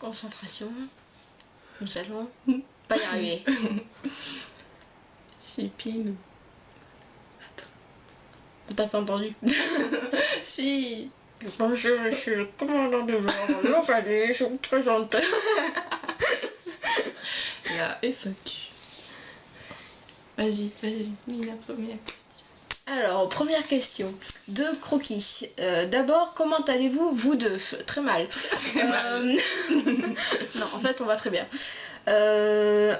Concentration. Nous allons pas y arriver. C'est Pilou. On t'a pas entendu? Si. Bonjour, je suis le commandant de bord. L'Opalé, je vous présente. La FAQ. Vas-y, lis la première question. Alors, première question. De Croquis. D'abord, comment allez-vous, vous deux? Très mal. Non, en fait, on va très bien.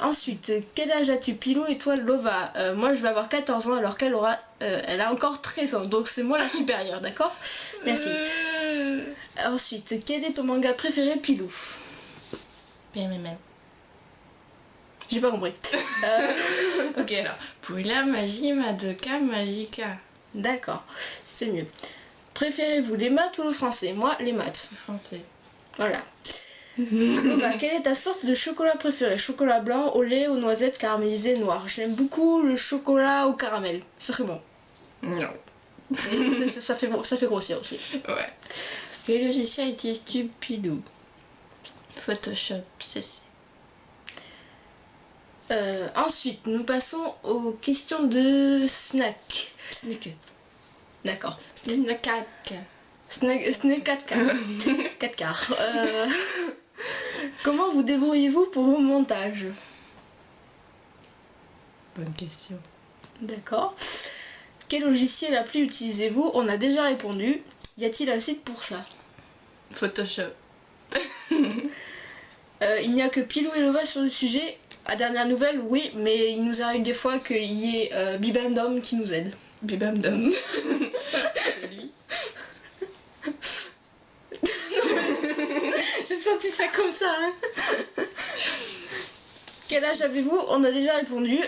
Ensuite, quel âge as-tu, Pilou, et toi, Lova? Moi, je vais avoir 14 ans, alors qu'elle aura... elle a encore 13 ans, donc c'est moi la supérieure, d'accord? Merci. Ensuite, quel est ton manga préféré, Pilou? PMML. J'ai pas compris. Ok, alors. Pouila, Magie, Madoka, Magica. D'accord, c'est mieux. Préférez-vous les maths ou le français? Moi, les maths. Français. Voilà. Lova, quelle est ta sorte de chocolat préféré? Chocolat blanc, au lait, aux noisettes, caramélisé, noir. J'aime beaucoup le chocolat au caramel. C'est très bon. Non. Ça fait grossir aussi. Ouais. Quel logiciel utilises-tu, Pilou? Photoshop, CC. Ensuite, nous passons aux questions de snack. Sneak. D'accord. Snack. Snack 4K. 4K. Comment vous débrouillez-vous pour vos montages? Bonne question. D'accord. Quel logiciel appli utilisez-vous? On a déjà répondu. Y a-t-il un site pour ça? Photoshop. Il n'y a que Pilou et Lova sur le sujet. À dernière nouvelle, oui, mais il nous arrive des fois qu'il y ait Bibendum qui nous aide. Bibamdom. C'est lui. J'ai senti ça comme ça. Hein. Quel âge avez-vous? On a déjà répondu.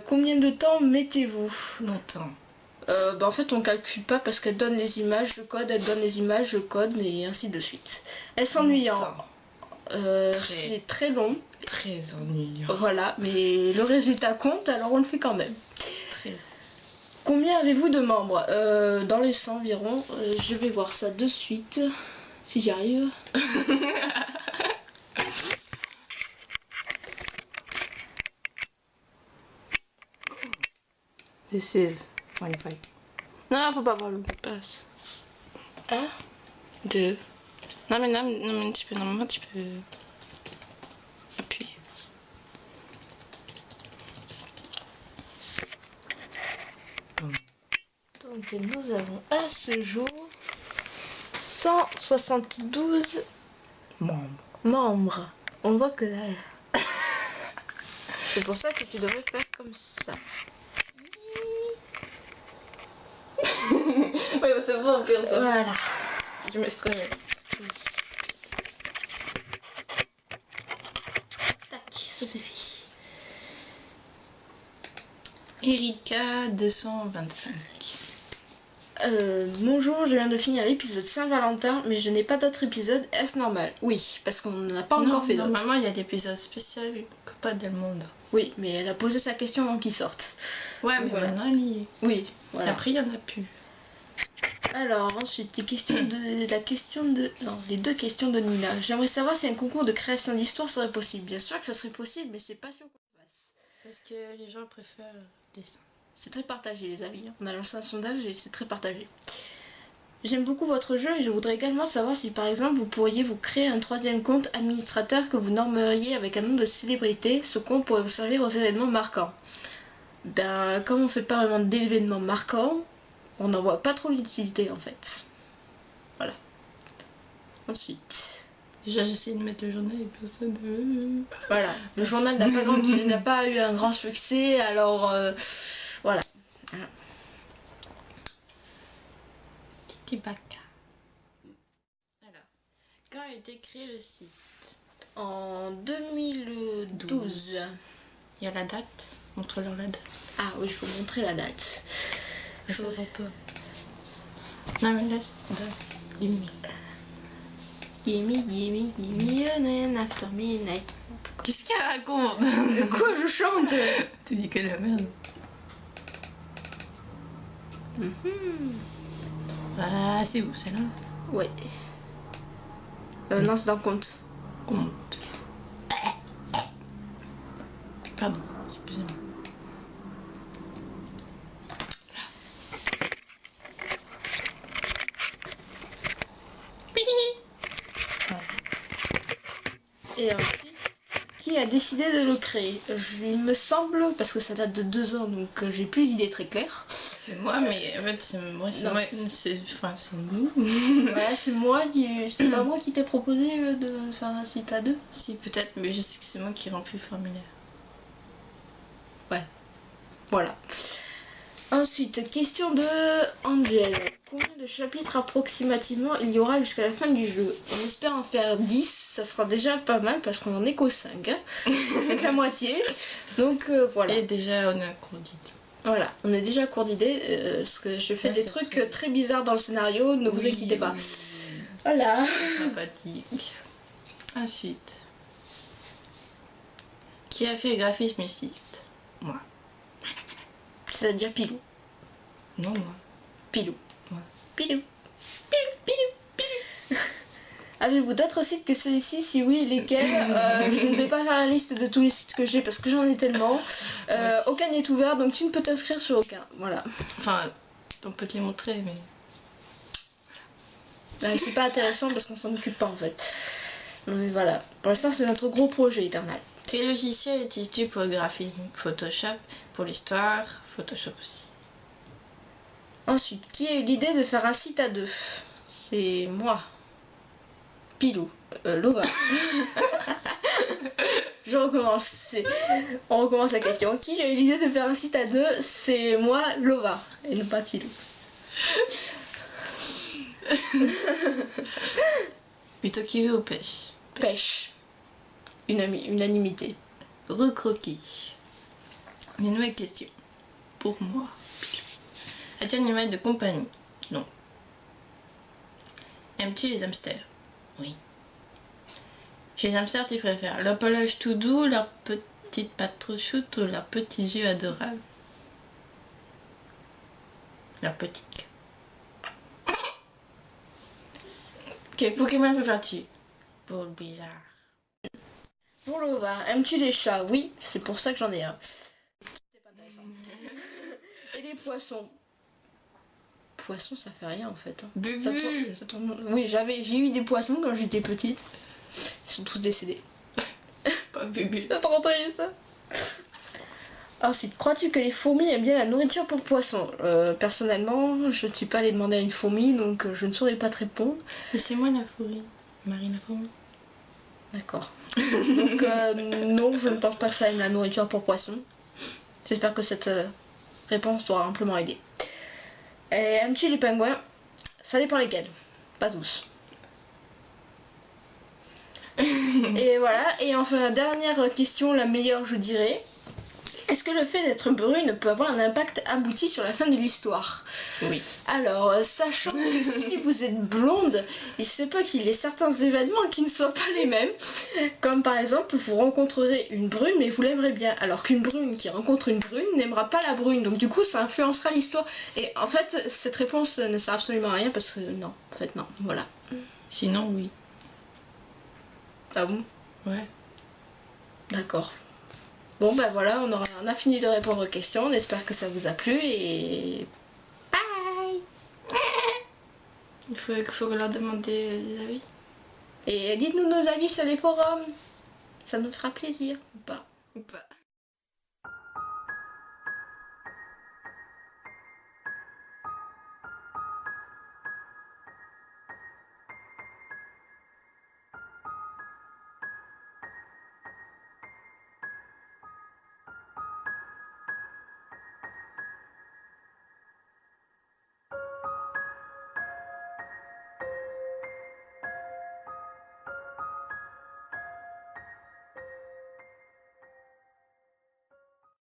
Combien de temps mettez-vous? Longtemps. En fait, on calcule pas parce qu'elle donne les images, je code, elle donne les images, je code, et ainsi de suite. Est-ce ennuyant? C'est très long. Très ennuyant. Voilà, mais le résultat compte, alors on le fait quand même. C'est très... Combien avez-vous de membres? Dans les 100 environ. Je vais voir ça de suite, si j'y arrive. This is 25. Non, faut pas voir le mot de passe. Hein? 2. Non mais tu peux, normalement tu peux appuyer. Donc nous avons à ce jour 172 membres. On voit que dalle. C'est pour ça que tu devrais faire comme ça. Oui, c'est bon, pire ça. Voilà. Je m'extrais. Tac, ça suffit. Erika 225. Bonjour, je viens de finir l'épisode Saint-Valentin, mais je n'ai pas d'autres épisodes. Est-ce normal? Oui, parce qu'on n'en a pas encore fait d'autres. Normalement, il y a l'épisode spécial Copa del Monde. Oui, mais elle a posé sa question avant qu'il sorte. Ouais, mais voilà. maintenant, il y est. Oui, voilà. Après, il n'y en a plus. Alors, ensuite, les deux questions de Nina. J'aimerais savoir si un concours de création d'histoire serait possible. Bien sûr que ça serait possible, mais c'est pas sûr qu'on fasse. Parce que les gens préfèrent dessin. C'est très partagé, les avis. On a lancé un sondage et c'est très partagé. J'aime beaucoup votre jeu et je voudrais également savoir si, par exemple, vous pourriez vous créer un troisième compte administrateur que vous normeriez avec un nom de célébrité. Ce compte pourrait vous servir aux événements marquants. Ben, comme on fait pas vraiment d'événements marquants, on n'en voit pas trop l'utilité en fait. Voilà. Ensuite. Déjà, j'essaie de mettre le journal et personne. Voilà. Le journal n'a pas eu un grand succès, alors voilà. Kitty Baka. Alors, quand a été créé le site? En 2012. Il y a la date. Montre-leur la date. Ah oui, il faut montrer la date. C'est pour toi. Non mais laisse. Limite. gimme an after midnight. Qu'est-ce qu'elle raconte? Quoi, je chante? Tu dis que la merde. Ah, c'est où celle-là? Ouais. Non, c'est dans compte. Compte. Pardon, excusez-moi. Et ensuite, qui a décidé de le créer? Il me semble, parce que ça date de 2 ans, donc j'ai plus d'idées très claires. C'est moi, mais en fait, c'est moi, c'est Non, moi, c'est nous. Voilà, c'est moi qui. C'est pas moi qui t'ai proposé de faire un site à 2. Si, peut-être, mais je sais que c'est moi qui remplis le formulaire. Ouais. Voilà. Ensuite, question de Angel. Combien de chapitres approximativement il y aura jusqu'à la fin du jeu? On espère en faire 10, ça sera déjà pas mal parce qu'on en est qu'au 5, hein. Avec la moitié. Donc voilà. Et déjà, on a un cours d'idée. Voilà, on est déjà à court d'idées, parce que je fais Ouais, des ça trucs serait- très bizarres dans le scénario, ne vous Oui, inquiétez pas. oui. Voilà. Sympathique. Ensuite. Qui a fait le graphisme ici? Moi. C'est-à-dire Pilou. Non, moi. Pilou. Ouais. Pilou. Pilou, pilou, pilou. Avez-vous d'autres sites que celui-ci? Si oui, lesquels? Je ne vais pas faire la liste de tous les sites que j'ai parce que j'en ai tellement. Aucun n'est ouvert, donc tu ne peux t'inscrire sur aucun. Voilà. Enfin, on peut te les montrer, mais... C'est pas intéressant parce qu'on s'en occupe pas en fait. Non mais voilà. Pour l'instant, c'est notre gros projet éternel. Quel logiciel utilises-tu pour le graphisme? Photoshop, pour l'histoire, Photoshop aussi. Ensuite, qui a eu l'idée de faire un site à 2? C'est moi. Pilou. Lova. Je recommence. On recommence la question. Qui a eu l'idée de faire un site à 2? C'est moi, Lova. Et non pas Pilou. Plutôt kiwi ou pêche? Pêche. Unanimité. Recroquis. Une nouvelle question. Pour moi. As-tu un animal de compagnie? Non. Aimes-tu les hamsters? Oui. Chez les hamsters, tu préfères leur pelage tout doux, leur petite patte trop chouette ou leurs petits yeux adorables? Leur petite. Quel Pokémon préfères-tu? Pour le bizarre. Pour Lova, aimes-tu les chats? Oui, c'est pour ça que j'en ai un. C'est pas intéressant. Et les poissons? Poissons, ça fait rien en fait. Hein. Bubu. Ça tourne... Oui, j'ai eu des poissons quand j'étais petite. Ils sont tous décédés. Pas Bubu. C'est trop triste. Ensuite, crois-tu que les fourmis aiment bien la nourriture pour poissons? Personnellement, je ne suis pas allée demander à une fourmi, donc je ne saurais pas te répondre. Mais c'est moi la fourmi. Marie la fourmi. D'accord. Donc non, je ne pense pas que ça aime la nourriture pour poissons. J'espère que cette réponse t'aura amplement aidé. Et aimes-tu les pingouins? Ça dépend lesquels. Pas tous. Et voilà. Et enfin, dernière question, la meilleure je dirais. Est-ce que le fait d'être brune peut avoir un impact abouti sur la fin de l'histoire? Oui. Alors, sachant que si vous êtes blonde, il se peut qu'il y ait certains événements qui ne soient pas les mêmes. Comme par exemple, vous rencontrerez une brune, mais vous l'aimerez bien. Alors qu'une brune qui rencontre une brune n'aimera pas la brune. Donc du coup, ça influencera l'histoire. Et en fait, cette réponse ne sert absolument à rien parce que non. En fait, non. Voilà. Sinon, oui. Ah bon? Ouais. D'accord. Bon, ben voilà, on a fini de répondre aux questions. On espère que ça vous a plu et... Bye! Il faut leur demander des avis. Et dites-nous nos avis sur les forums. Ça nous fera plaisir ou pas? Ou pas.